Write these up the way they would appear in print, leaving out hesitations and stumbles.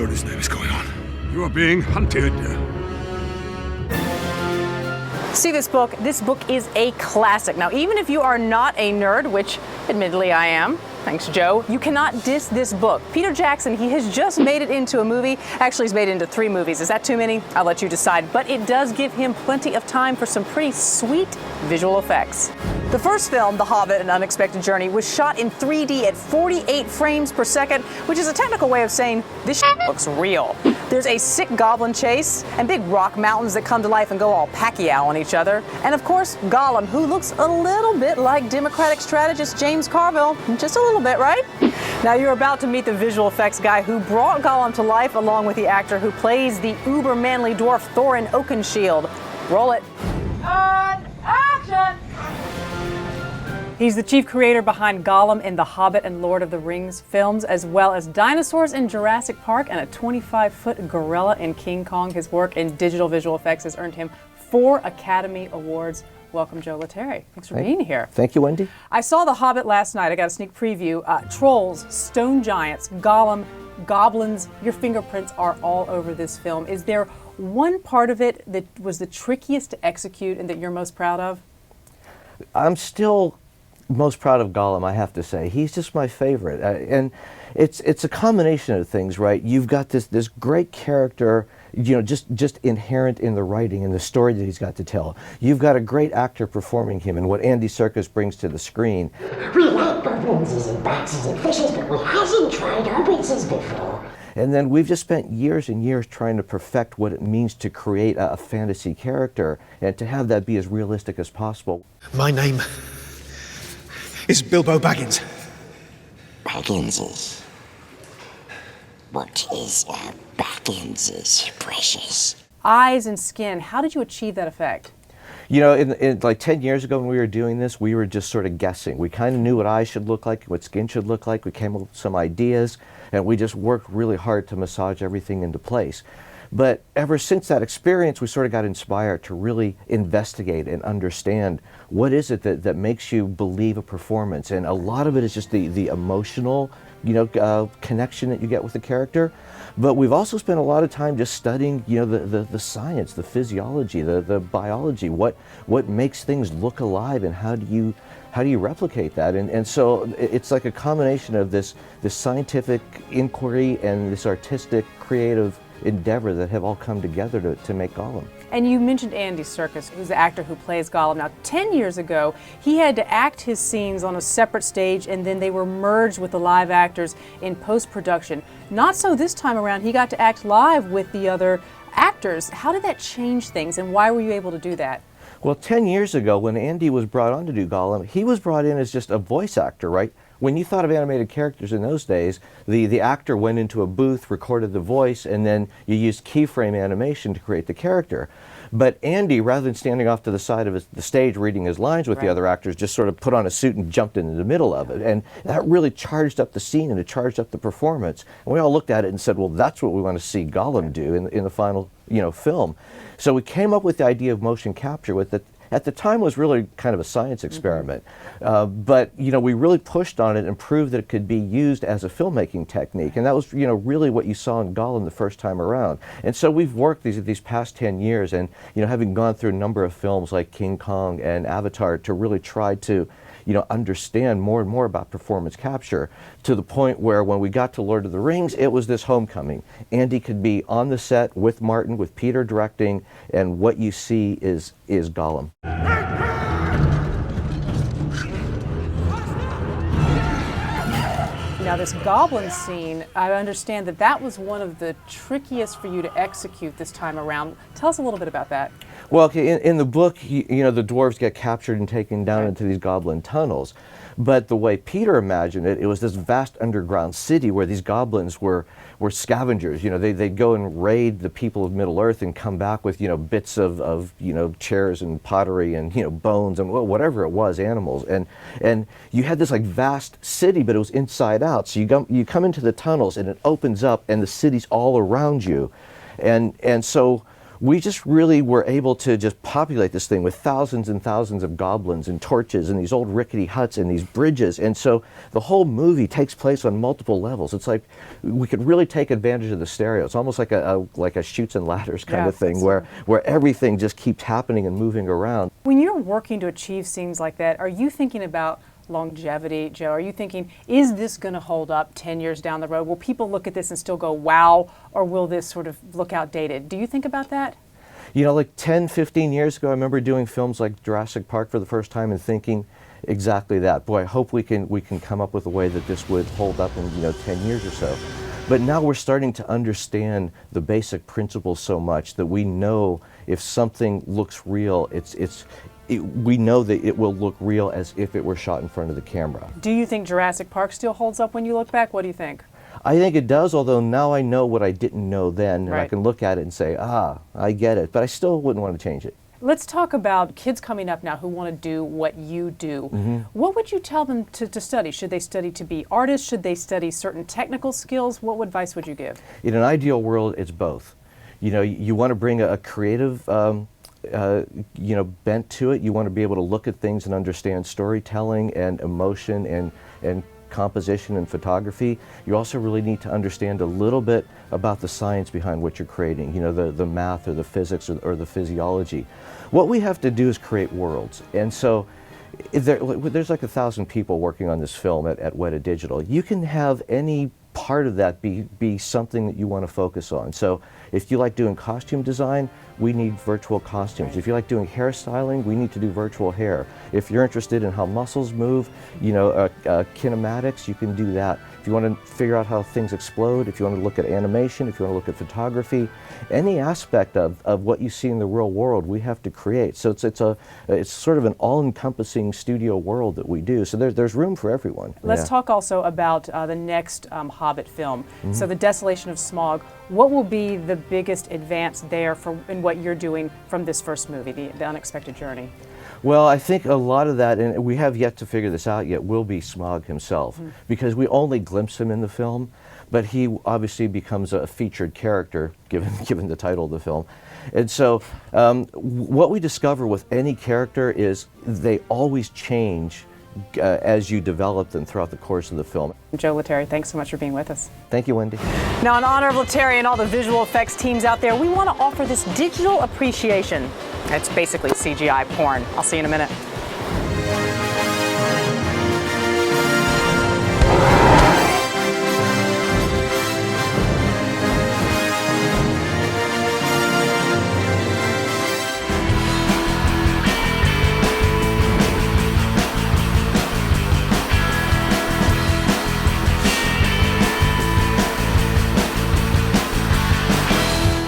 don't know what's going on. You are being hunted. See this book? This book is a classic. Now, even if you are not a nerd, which admittedly I am, thanks Joe, you cannot diss this book. Peter Jackson, he has just made it into a movie. Actually, he's made it into 3 movies. Is that too many? I'll let you decide. But it does give him plenty of time for some pretty sweet visual effects. The first film, The Hobbit, An Unexpected Journey, was shot in 3D at 48 frames per second, which is a technical way of saying this looks real. There's a sick goblin chase and big rock mountains that come to life and go all Pacquiao on each other. And of course, Gollum, who looks a little bit like Democratic strategist James Carville. Just a little bit, right? Now you're about to meet the visual effects guy who brought Gollum to life along with the actor who plays the uber-manly dwarf Thorin Oakenshield. Roll it. And action! He's the chief creator behind Gollum in the Hobbit and Lord of the Rings films, as well as dinosaurs in Jurassic Park and a 25-foot gorilla in King Kong. His work in digital visual effects has earned him 4 Academy Awards. Welcome, Joe Letteri. Thanks for being here. Thank you, Wendy. I saw The Hobbit last night. I got a sneak preview. Trolls, stone giants, Gollum, goblins. Your fingerprints are all over this film. Is there one part of it that was the trickiest to execute and that you're most proud of? I'm still most proud of Gollum, I have to say. He's just my favorite. And it's a combination of things, right? You've got this great character, you know, just inherent in the writing and the story that he's got to tell. You've got a great actor performing him and what Andy Serkis brings to the screen. We like goblins and bats and fishes, but we hasn't tried hobbits before. And then we've just spent years and years trying to perfect what it means to create a fantasy character and to have that be as realistic as possible. My name is Bilbo Baggins. Bagginses. What is Bagginses, precious? Eyes and skin, how did you achieve that effect? You know, in like 10 years ago when we were doing this, we were just sort of guessing. We kind of knew what eyes should look like, what skin should look like. We came up with some ideas, and we just worked really hard to massage everything into place. But ever since that experience, we sort of got inspired to really investigate and understand what is it that makes you believe a performance. And a lot of it is just the emotional, you know, connection that you get with the character. But we've also spent a lot of time just studying, you know, the science, the physiology, the biology, what makes things look alive, and how do you replicate that? And so it's like a combination of this scientific inquiry and this artistic, creative endeavor that have all come together to make Gollum. And you mentioned Andy Serkis, who's the actor who plays Gollum. Now, 10 years ago, he had to act his scenes on a separate stage, and then they were merged with the live actors in post-production. Not so this time around. He got to act live with the other actors. How did that change things, and why were you able to do that? Well, 10 years ago, when Andy was brought on to do Gollum, he was brought in as just a voice actor, right? When you thought of animated characters in those days, the actor went into a booth, recorded the voice, and then you used keyframe animation to create the character. But Andy, rather than standing off to the side of the stage reading his lines with the other actors, just sort of put on a suit and jumped into the middle of it. And that really charged up the scene, and it charged up the performance. And we all looked at it and said, well, that's what we want to see Gollum do in the final, you know, film. So we came up with the idea of motion capture with it. At the time was really kind of a science experiment, but you know, we really pushed on it and proved that it could be used as a filmmaking technique, and that was, you know, really what you saw in Gollum the first time around. And so we've worked these past 10 years, and you know, having gone through a number of films like King Kong and Avatar to really try to, you know, understand more and more about performance capture, to the point where when we got to Lord of the Rings, it was this homecoming. Andy could be on the set with Martin, with Peter directing, and what you see is Gollum. Now, this goblin scene, I understand that was one of the trickiest for you to execute this time around. Tell us a little bit about that. Well, okay, in the book, you know, the dwarves get captured and taken down into these goblin tunnels. But the way Peter imagined it, it was this vast underground city where these goblins were scavengers. You know, they'd go and raid the people of Middle-earth and come back with, you know, bits of you know, chairs and pottery and, you know, bones and whatever it was, animals. And you had this like vast city, but it was inside out. So you come into the tunnels and it opens up and the city's all around you. And so we just really were able to just populate this thing with thousands and thousands of goblins and torches and these old rickety huts and these bridges. And so the whole movie takes place on multiple levels. It's like we could really take advantage of the stereo. It's almost like a Chutes and Ladders kind of thing where everything just keeps happening and moving around. When you're working to achieve scenes like that, are you thinking about longevity, Joe? Are you thinking, is this going to hold up 10 years down the road? Will people look at this and still go, wow, or will this sort of look outdated? Do you think about that? You know, like 10, 15 years ago, I remember doing films like Jurassic Park for the first time and thinking exactly that. Boy, I hope we can come up with a way that this would hold up in 10 years or so. But now we're starting to understand the basic principles so much that we know if something looks real, we know that it will look real as if it were shot in front of the camera. Do you think Jurassic Park still holds up when you look back? What do you think? I think it does, although now I know what I didn't know then, and I can look at it and say, I get it, but I still wouldn't want to change it. Let's talk about kids coming up now who want to do what you do. What would you tell them to study? Should they study to be artists? Should they study certain technical skills? What advice would you give? In an ideal world, it's both. You know, you want to bring a creative bent to it. You want to be able to look at things and understand storytelling and emotion and composition and photography. You also really need to understand a little bit about the science behind what you're creating, the math or the physics or the physiology. What we have to do is create worlds. And so there's like 1,000 people working on this film at Weta Digital. You can have any part of that be something that you want to focus on. So if you like doing costume design, we need virtual costumes. If you like doing hairstyling, we need to do virtual hair. If you're interested in how muscles move, kinematics, you can do that. If you want to figure out how things explode, if you want to look at animation, if you want to look at photography, any aspect of what you see in the real world, we have to create. So it's sort of an all-encompassing studio world that we do. So there's room for everyone. Let's talk also about the next Hobbit film. So The Desolation of Smaug. What will be the biggest advance there in what you're doing from this first movie, The Unexpected Journey? Well, I think a lot of that, and we have yet to figure this out yet, will be Smaug himself, because we only glimpse him in the film, but he obviously becomes a featured character, given the title of the film. And so what we discover with any character is they always change as you develop them throughout the course of the film. Joe Letteri, thanks so much for being with us. Thank you, Wendy. Now, in honor of Letteri and all the visual effects teams out there, we want to offer this digital appreciation. It's basically CGI porn. I'll see you in a minute.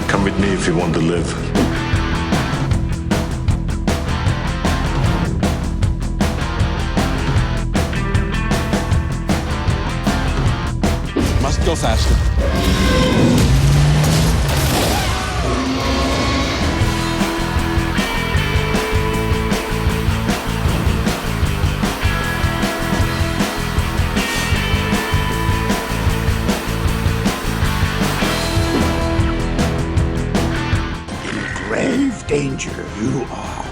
Come with me if you want to live. Must go faster. Grave danger you are.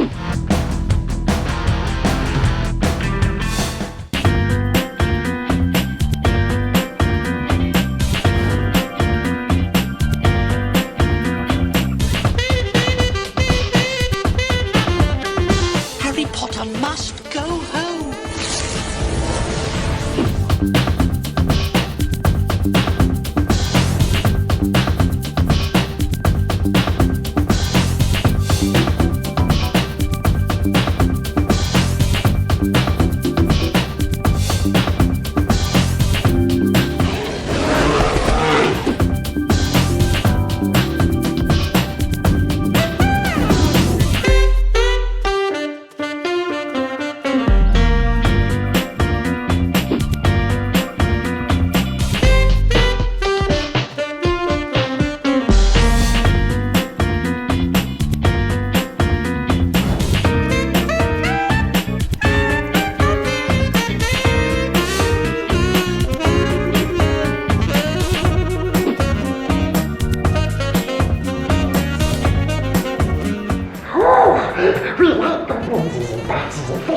Harry Potter must go home.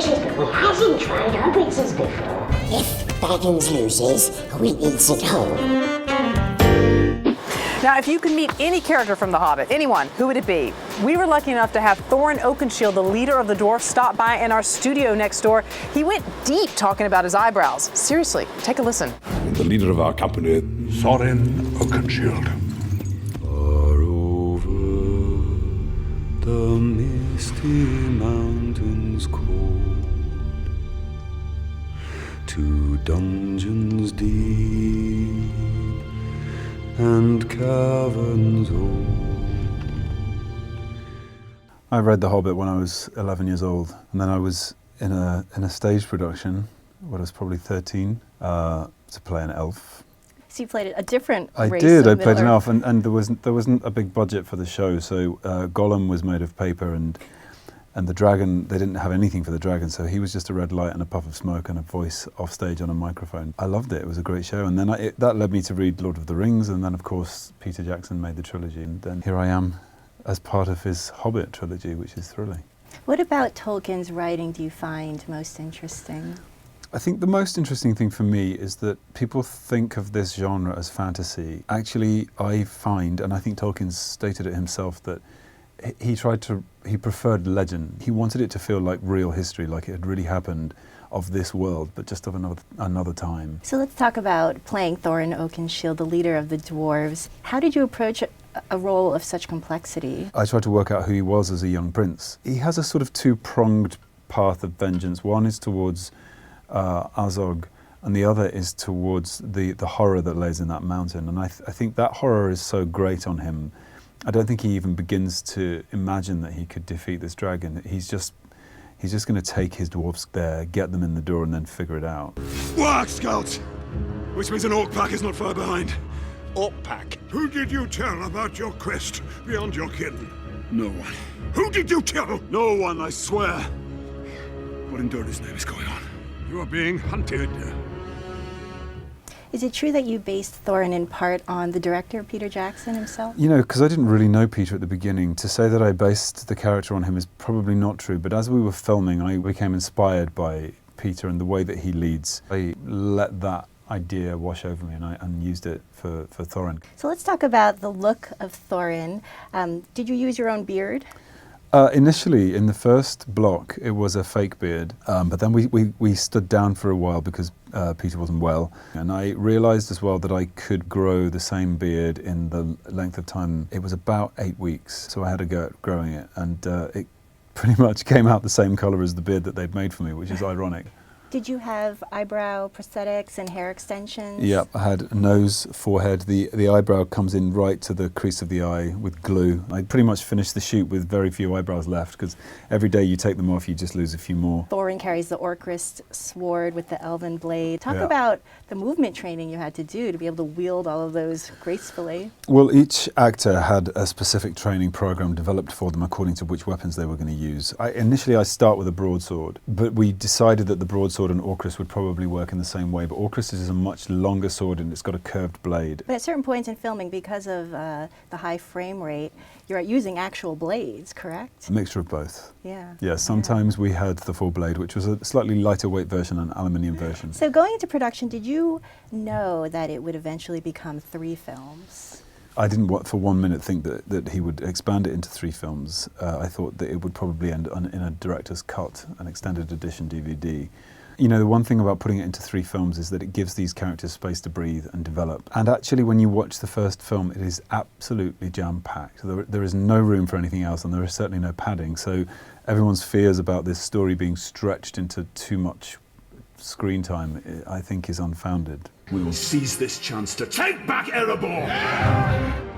fishes, but we hasn't tried hobbits before. If Baggins loses, we eats it whole. Now, if you could meet any character from The Hobbit, anyone, who would it be? We were lucky enough to have Thorin Oakenshield, the leader of the dwarf, stop by in our studio next door. He went deep talking about his eyebrows. Seriously, take a listen. The leader of our company, Thorin Oakenshield. Far over the misty mountains cold, to dungeons deep and caverns old. I read The Hobbit when I was 11 years old, and then I was in a stage production when I was probably 13 to play an elf. So you played a different I race did. of I played an Middle-earth. elf, and there wasn't a big budget for the show, so Gollum was made of paper, and the dragon, they didn't have anything for the dragon, so he was just a red light and a puff of smoke and a voice off stage on a microphone. I loved it. It was a great show, and then that led me to read Lord of the Rings, and then of course Peter Jackson made the trilogy, and then here I am as part of his Hobbit trilogy, which is thrilling. What about Tolkien's writing do you find most interesting? I think the most interesting thing for me is that people think of this genre as fantasy. Actually, I find, and I think Tolkien stated it himself, that he preferred legend. He wanted it to feel like real history, like it had really happened of this world, but just of another time. So let's talk about playing Thorin Oakenshield, the leader of the dwarves. How did you approach a role of such complexity? I tried to work out who he was as a young prince. He has a sort of two-pronged path of vengeance. One is towards Azog, and the other is towards the horror that lays in that mountain. And I think that horror is so great on him. I don't think he even begins to imagine that he could defeat this dragon. He's just going to take his dwarves there, get them in the door, and then figure it out. Work, scouts! Which means an orc pack is not far behind. Orc pack. Who did you tell about your quest beyond your kin? No one. Who did you kill? No one, I swear. What in Dory's name is going on? You are being hunted. Is it true that you based Thorin in part on the director, Peter Jackson himself? You know, because I didn't really know Peter at the beginning, to say that I based the character on him is probably not true, but as we were filming, I became inspired by Peter and the way that he leads. I let that idea wash over me and used it for Thorin. So let's talk about the look of Thorin. Did you use your own beard? Initially, in the first block, it was a fake beard, but then we stood down for a while because Peter wasn't well. And I realized as well that I could grow the same beard in the length of time. It was about 8 weeks, so I had to go at growing it, and it pretty much came out the same color as the beard that they'd made for me, which is ironic. Did you have eyebrow prosthetics and hair extensions? Yep, I had a nose, forehead. The eyebrow comes in right to the crease of the eye with glue. I pretty much finished the shoot with very few eyebrows left, because every day you take them off, you just lose a few more. Thorin carries the Orcrist sword with the elven blade. Talk Yeah. about the movement training you had to do to be able to wield all of those gracefully. Well, each actor had a specific training program developed for them according to which weapons they were going to use. Initially, I start with a broadsword, but we decided that the broadsword and Orcrist would probably work in the same way, but Orcrist is a much longer sword and it's got a curved blade. But at certain points in filming, because of the high frame rate, you're using actual blades, correct? A mixture of both. Yeah. Yeah, sometimes we had the full blade, which was a slightly lighter weight version, an aluminium version. So going into production, did you know that it would eventually become 3 films? I didn't for 1 minute think that he would expand it into 3 films. I thought that it would probably end in a director's cut, an extended edition DVD. You know, the one thing about putting it into 3 films is that it gives these characters space to breathe and develop. And actually, when you watch the first film, it is absolutely jam-packed. There is no room for anything else, and there is certainly no padding. So everyone's fears about this story being stretched into too much screen time, I think, is unfounded. We will seize this chance to take back Erebor!